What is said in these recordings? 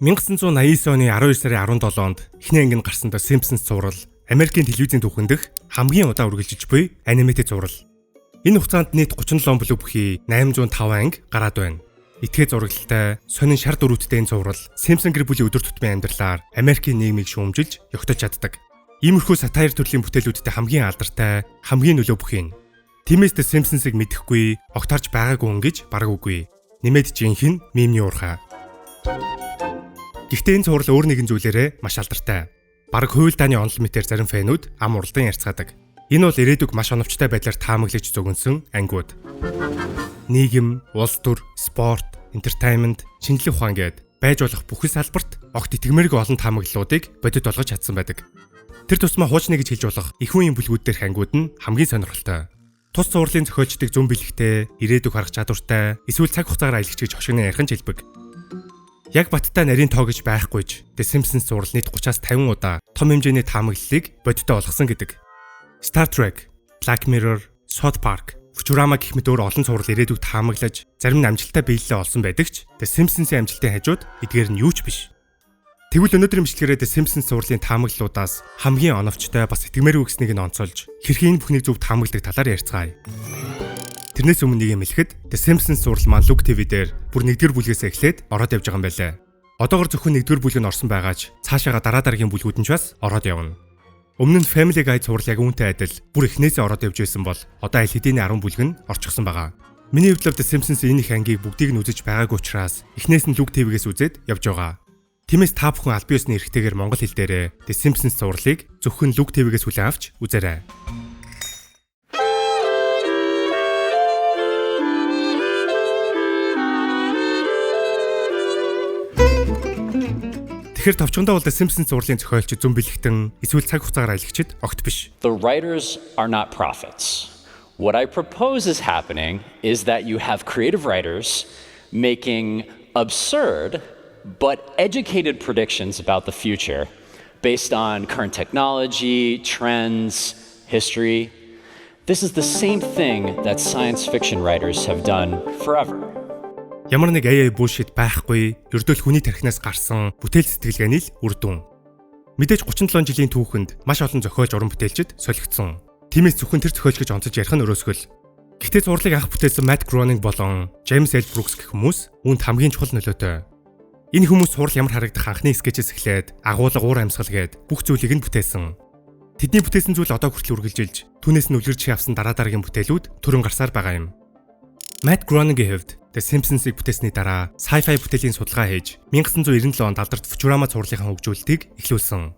1989 оны 12 сарын 17-нд эхний ангид гарсан The Simpsons зурвал Америкийн телевизийн түүхэн дэх хамгийн удаа үргэлжилж буй аниматэд зурвал. Энэ хугацаанд нийт 37 бүлэг бүхий 805 анги гараад байна. Этгээд зурагтай, сонин шар дөрвүүдтэй энэ зурвал Simpson гэр бүлийн өдөр тутмын амьдралаар Америкийн нийгмийг шүүмжилж ёгтож чаддаг. Иймэрхүү сатир төрлийн бүтээлүүдтэй хамгийн алдартай, хамгийн нөлөө бүхий. Тиймээс The Simpsons-ыг мэдэхгүй, огтарч байгаагүй хүн гэж бараг үгүй. Нэмээд жинхэнэ мемний уурхай. Гэхдээ энэ зурвал өөр нэгэн зүйлээрээ маш алдартай. Бараг хууль дааны онол мэтээр зарим фэнүүд ам уралдан ярьцгаадаг. Энэ бол ирээдүг маш оновчтой байдлаар таамаглаж зөгнсөн ангиуд. Нийгэм, улс төр, спорт, entertainment, шинжлэх ухаан гээд байж болох бүх салбарт огт итгэмээргүй олон таамаглалуудыг бодит болгож чадсан байдаг. Тэр тусмаа хуучны гэж хэлж болох их үеийн бүлгүүд дээрх ангиуд нь хамгийн сонирхолтой. Тус зурлалын зохиолчдыг зүүн бэлэгтэй, ирээдүг харах чадвартай, эсвэл цаг хугацаагаар аялагч гэж хошигны ярих нь хэлбэг. Яг баттай нарийн тоо гэж байхгүйж The Simpsons зурвал нийт 30-аас 50 удаа том хэмжээний таамаглалыг бодиттой болгосон гэдэг. Star Trek, Black Mirror, South Park, Futurama гэх мэт өөр олон зурвал ирээдүг таамаглаж зарим нь амжилттай биелэлээ олсон байдаг ч The Simpsons-ийн амжилтын хажууд эдгээр нь юу ч биш. Тэгвэл өнөөдрийн бичлэгээрээ The Simpsons зурвалын таамаглалуудаас хамгийн оновчтой бас итгэмээргүй гэснийг нь онцолж хэрхэн бүхнийг зөв таамагладаг талаар ярьцгаая. Тэрнээс өмнө нэг юм хэлэхэд The Simpsons зурвал маань Look TV дээр бүр 1-р бүлгээс эхлээд ороод явж байгаа юм байлаа. Одоогор зөвхөн 1-р бүлэг нь орсон байгаач цаашаага дараагийн бүлгүүд нь ч бас ороод явна. Өмнө нь Family Guy зурвал яг үүнтэй адил бүр эхнээсээ ороод явж байсан бол одоо аль хэдийн 10 бүлэг нь орчихсон байгаа. Миний хувьд The Simpsons энэ их ангийг бүгдийг нь үзэж байгаагүй учраас эхнээс нь Look TV-гээс үзээд явж байгаа. Тиймээс та бүхэн аль биесны эрхтэйгээр монгол хэл дээрээ The Simpsons зурвалыг зөвхөн Look TV-гээс хүлээн авч үзээрэй. Тэгэхээр товчхондоо бол The Simpsons зурлалын зохиолч зүүн бэлэгтэн эсвэл цаг хугацаагаар аялагчид огт биш. The writers are not prophets. What I propose is happening is that you have creative writers making absurd but educated predictions about the future based on current technology, trends, history. This is the same thing that science fiction writers have done forever. Ямар нэг AI bullshit байхгүй, ердөөл хүний тархинаас гарсан бүтээл сэтгэлгээний л үр дүн. Мэдээж 37 жилийн түүхэнд маш олон зохиолч уран бүтээлчид солигдсон. Тиймээс зөвхөн тэр зохиолч гэж онцож ярих нь өрөөсгөл. Гэхдээ зурлыг анх бүтээсэн Matt Groening болон James L. Brooks гэх хүмүүс үүнд хамгийн чухал нөлөөтэй. Энэ хүмүүс сурал ямар харагдах анхны скетчээс эхлээд агуулга уур амьсгал гээд бүх зүйлийг нь бүтээсэн. Тэдний бүтээсэн зүйл одоо хүртэл үргэлжилж, түүнээс нь үлгэр жишээ авсан дараагийн бүтээлүүд төрөн гарсаар байгаа юм. Matt Groening-ийн хувьд The Simpsons-ыг бүтээсний дараа sci-fi бүтээлийн судалгаа хийж 1997 онд алдарт Futurama зурлалынхаа хөгжүүлэлтийг эхлүүлсэн.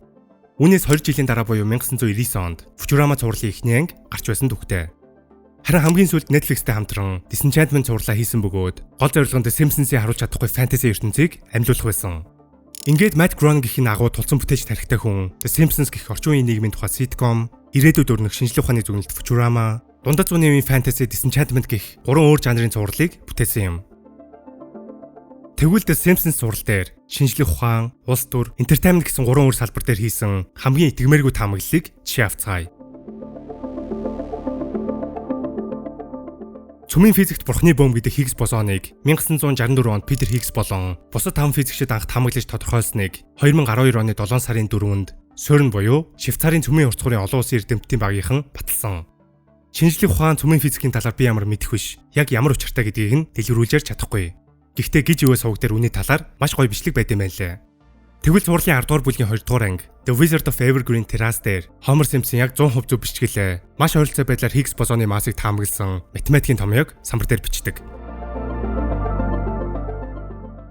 Үүнээс 2 жилийн дараа буюу 1999 онд Futurama зурлалын эхний анги гарч байсан түүхтэй. Харин хамгийн сүүлд Netflix-тэй хамтран Disenchantment зурлаа хийсэн бөгөөд гол зорилго нь The Simpsons-ийг харуулж чадахгүй фэнтези ертөнцийг амьлуулах байсан. Ингээд Matt Groening-ийн агуу тулцсан бүтээж тарихтай хүн The Simpsons гэх орчин үеийн нийгмийн тухай sitcom, ирээдүйд өрнөх шинжлэх ухааны зүгнэлт Futurama, дундад зууны үеийн фэнтези Disenchantment гэх 3 өөр жанрын зурлалыг бүтээсэн юм. Тэгвэл The Simpsons зурвал дээр шинжлэх ухаан, улс төр, entertainment гэсэн 3 өөр салбар дээр хийсэн хамгийн итгэмээргүй таамаглалыг жишээ авцгаая. Цөмийн физикт бурхны бөм гэдэг Хиггс бозоныг 1964 онд Питер Хиггс болон бусад 5 физикчид анх таамаглаж тодорхойлсныг 2012 оны 7 сарын 4-нд CERN буюу Швейцарын цөмийн уртцуурын олон улсын эрдэмтдийн багийнхан баталсан. Шинжлэх ухаан цөмийн физикийн талаар би ямар мэдэх биш, яг ямар учиртай гэдгийг нь дэлгэрүүлж чадахгүй. Гэхдээ гиж ивэ сувг дээр үүний талаар маш гоё бичлэг байд юм байна лээ. Тэгвэл зурлалын 10 дугаар бүлгийн 2 дугаар анги The Wizard of Evergreen Terrace дээр Homer Simpson яг 100% зөв бичгэлээ. Маш ойролцоо байдлаар Higgs бозооны массыг таамагласан математикийн томьёог самбар дээр бичдэг.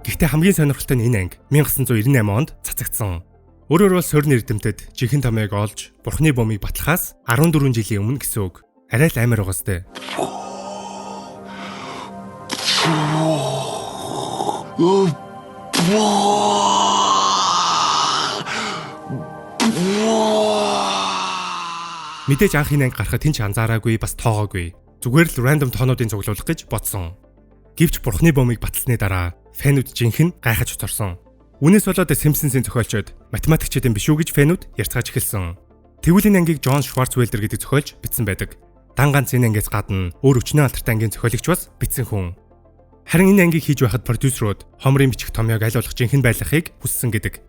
Гэхдээ хамгийн сонирхолтой нь энэ анги 1998 онд цацагдсан. Өөрөөр бол CERN эрдэмтэд жинхэнэ томьёог олж бурхны бөмбөгийг батлахаас 14 жилийн өмнө гэсэн үг. Арай л амар байгаа сте. Мэдээж анх энэ анги гарахад тэнч анзаараагүй, бас тоогоогүй. Зүгээр л random тоонуудын цуглуулах гэж бодсон. Гэвч бурхны бөмбөгийг баталсны дараа фэнүүд жинхэнэ гайхаж уцорсон. Үүнээс болоод The Simpsons-ийн зохиолчид математикчдын биш үү гэж фэнүүд ярьцгааж эхэлсэн. Тэгвэл энэ ангийг John Swartzwelder гэдэг зохиолч бичсэн байдаг. Дан ганц энэ ангиас гадна өөр өчнөө алдартай ангийн зохиолагч бас бичсэн хүн. Харин энэ ангийг хийж байхад продюсерууд Хомрын бичих томьёог аль болох жинхэнэ байлгахыг хүссэн гэдэг.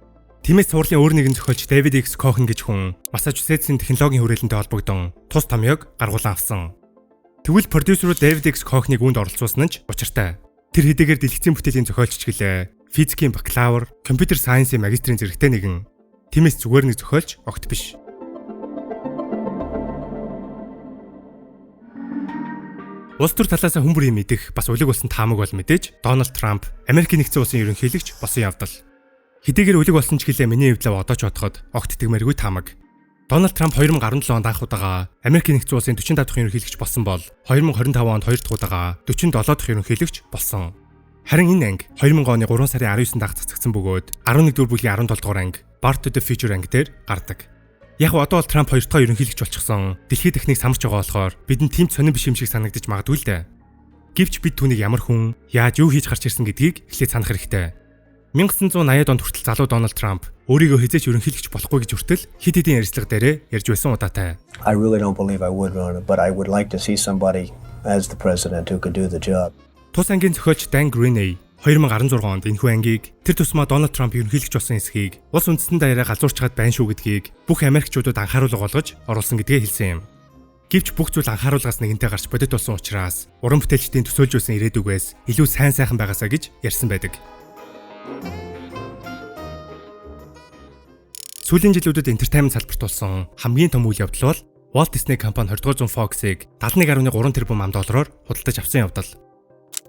Тиймээс сурлын өөр нэгэн зохиолч Дэвид X Кохэн гэж хүн Массачусетсийн технологийн хүрээлэнтэй холбогдсон тус томьёог гаргуулan авсан. Тэгвэл продюсерууд Дэвид X Кохнийг үүнд оролцуулсан нь учиртай. Тэр хэдийгээр дэлгэцийн бүтээлийн зохиолч ч гэлээ, физикийн бакалавр, компьютер сайенсийн магистрийн зэрэгтэй нэгэн. Тиймээс зүгээр нэг зохиолч огт биш. Улс төр талаас хүн бүрийн мэдих бас үлэг болсон таамаг бол мэдээж Дональд Трамп Америкийн нэгдсэн улсын ерөнхийлөгч босон явдал. Хэдийгээр үлэг болсон ч гэлээ миний хувьд одоо ч бодоход огт тэгмээргүй таамаг. Дональд Трамп 2017 онд анх удаага Америкийн нэгдсэн улсын 45 дахь ерөнхийлөгч болсон бол 2025 онд 2 дахь удаага 47 дахь ерөнхийлөгч болсон. Харин энэ анги 2000 оны 3 сарын 19-нд анх цацагдсан бөгөөд 11-р бүлгийн 17 дугаар анги Back to the Future анги дээр гардаг. Яг одоо бол Трамп 2 дахь ерөнхийлөгч болчихсон. Дэлхийд техник самарч байгаа болохоор бидэнд тийм сонирн биш юм шиг санагдаж магадгүй л дээ. Гэвч бид түүнийг ямар хүн, яаж юу хийж гарч ирсэн гэдгийг эхлээд санах хэрэгтэй. 1980-ад онд хүртэл залуу Дональд Трамп өөрийгөө хизээч ерөнхийлөгч болохгүй гэж хүртэл хэд хэдэн ярилцлага дээрээ ярьж байсан удаатай. I really don't believe I would run it, but I would like to see somebody as the president who could do the job. Тус ангийн зохиолч Dan Greeney 2016 онд энэхүү ангийг тэр тусмаа Дональд Трамп ерөнхийлөгч болсон эсхийг улс үндэстэн даяараа галзуурчгаад байна шүү гэдгийг бүх Америкчуудад анхааруулга болгож оруулсан гэдгээ хэлсэн юм. Гэвч бүх зүйл анхааруулгаас нэгэнтэй гарч бодит болсон учраас уран бүтээлчдийн төсөөлж байсан ирээдүгээс илүү сайн сайхан байгаасаа гэж ярьсан байдаг. Сүүлийн жилүүдэд entertainment салбарт болсон хамгийн том үйл явдал бол Walt Disney компани 20-р зуун Fox-ыг 71.3 тэрбум $аар худалдаж авсан явдал.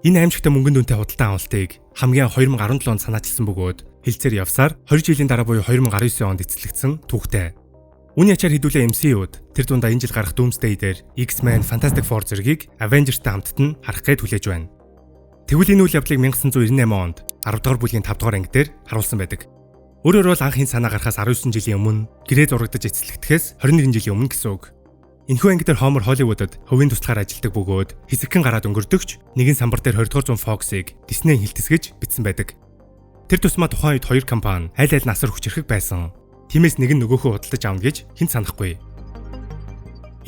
Энэ аимшигтай мөнгөнд үнэтэй худалдан авалтыг хамгийн 2017 онд санаачилсан бөгөөд хэлцээр явсаар 20 жилийн дараа буюу 2019 онд эцэслэгдсэн түүхтэй. Үүний ачаар хэдүүлээ MCU-д тэр дундаа энэ жил гарах Doomsday дээр X-Men, Fantastic Four зэргийг Avengers-тай хамтд нь харах гээд хүлээж байна. Тэгвэл энэ үйл явдлыг 1998 онд 10 дугаар бүлгийн 5 дугаар анги дээр харуулсан байдаг. Өөрөөр бол анхын санаа гарахаас 19 жилийн өмнө гэрээ зурагдаж эцэслэгдэхээс 21 жилийн өмнө гэсэн үг. Энэхүү анги дээр Homer Hollywood-д хувийн туслахаар ажилладаг бөгөөд хэсэгхэн гараад өнгөрдөгч нэгэн самбар дээр 20-р зуун Fox-ыг Disney хилтэсгэж бичсэн байдаг. Тэр тусмаа тухайн үед хоёр компани аль аль насар хүчрэх байсан. Тиймээс нэг нь нөгөөхөө худалдаж авна гэж хэн санахгүй.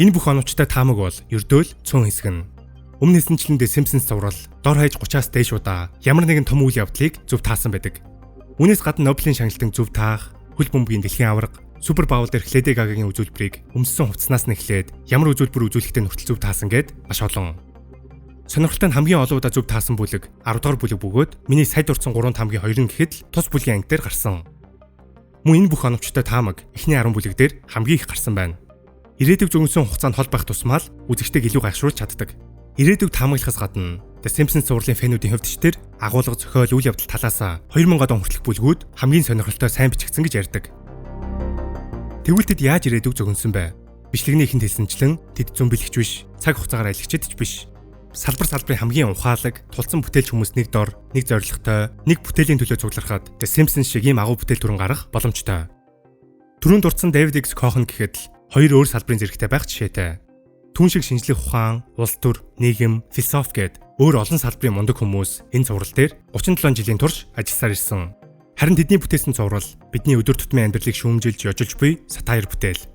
Энэ бүх оновчтой таамаг бол ердөөл цөөн хэсэг нь. Өмнө хэсэнчлэн The Simpsons зурвал дор хаяж 30-аас дээш удаа ямар нэгэн том үйл явдлыг зөв таасан байдаг. Үүнээс гадна Нобелийн шагналтын зөв таах, хөл бөмбөгийн дэлхийн аварга, Супер Боул дээр Леди Гагагийн үзүүлбэрийг өмссөн хувцснаас нь эхлээд ямар үзүүлбэр үзүүлэхтэй нүртэл зөв таасан гэд маш олон. Сонирхолтой нь хамгийн олон удаа зөв таасан бүлэг 10 дугаар бүлэг бөгөөд миний сая дурдсан 3 тамгийн 2 нь гэхэд л тус бүлгийн анги дээр гарсан. Мөн энэ бүх оновчтой таамаг эхний 10 бүлэг дээр хамгийн их гарсан байна. Ирээдүг зөнгөсөн хугацаанд хол байх тусмаа л үзэгчтэйг илүү гайхшруулж чаддаг. Ирээдүг таамаглахаас гадна The Simpsons зурлын фэнүүдийн хувьд ч тэр агуулга зохиол үйл явдал талаасаа 2000-ад он хүртэлх бүлгүүд хамгийн сонирхолтой сайн бичигдсэн гэж ярьдаг. Тэгвэл тэд яаж ирээдүг зөгнсөн бэ? Бичлэгний ихэнд хэлсэнчлэн тэд зөмбөлөгч биш, цаг хугацаагаар аялгчид ч биш. Салбарын хамгийн ухаалаг, тулцсан бүтээлч хүмүүс нэг дор, нэг зорилготой, нэг бүтээлийн төлөө цуглархад The Simpsons шиг ийм агуу бүтээл түрэн гарах боломжтой. Түрүүнд дурдсан David X Cohen гэхэд л хоёр өөр салбарын зэрэгтэй байх жишээтэй. Түүн шиг шинжлэх ухаан, улс төр, нийгэм, философи гэд өөр олон салбарын мундаг хүмүүс энэ зурвал дээр 37 жилийн турш ажилласаар ирсэн. Харин тэдний бүтээсэн зурвал бидний өдөр тутмын амьдралыг шүүмжилж ёжолж буй сатир бүтээл.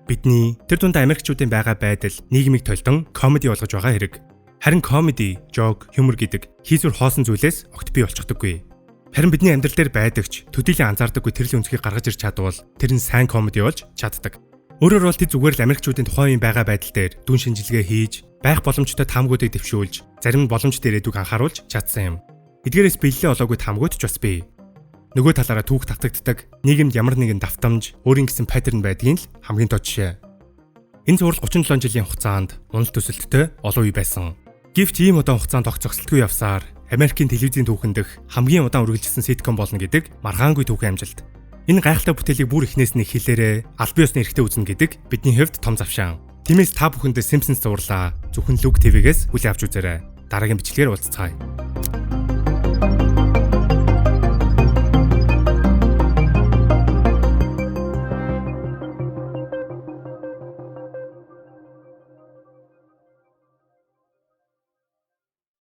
Бидний тэр дундаа Америкчуудын байгаа байдал нийгмийг толдон комеди болгож байгаа хэрэг. Харин комеди, жок, юмор гэдэг хийсвэр хоосон зүйлээс огт бий болчихдоггүй. Харин бидний амьдрал дээр байдагч төдийлөн анзаардаггүй тэрлийн өнцгийг гаргаж ирч чадвал тэр нь сайн комеди болж чаддаг. Өөрөөр бол тэд зүгээр л Америкчуудын тухайн үеийн байгаа байдал дээр дүн шинжилгээ хийж, байх боломжтой таамагуудыг дэвшүүлж, зарим нь боломжтой ирээдүг анхааруулж чадсан юм. Эдгээрээс бэлээ олоогүй таамагуд ч бас бий. Нөгөө талаараа түүх татагддаг, нийгэмд ямар нэгэн давтамж, өөрийн гэсэн паттерн байдгийг л хамгийн тод жишээ. Энэ зураг 37 жилийн хугацаанд унал төсөлттэй олон үе байсан. Гэвч ийм удаан хугацаанд огт зогсолтгүй явсаар Америкийн телевизийн түүхэн дэх хамгийн удаан үргэлжилсэн ситком болно гэдэг маргаангүй түүхэн амжилт. Энэ гайхалтай бүтээлийг бүр эхнээс нь хэлээрээ аль бие усны эрэхтэй үзнэ гэдэг бидний хувьд том завшаан. Тиймээс та бүхэндээ Simpsons зурлаа зөвхөн Look TV-гээс хүлээн авч үзээрэй. Дараагийн бичлэгээр уулзцгаая.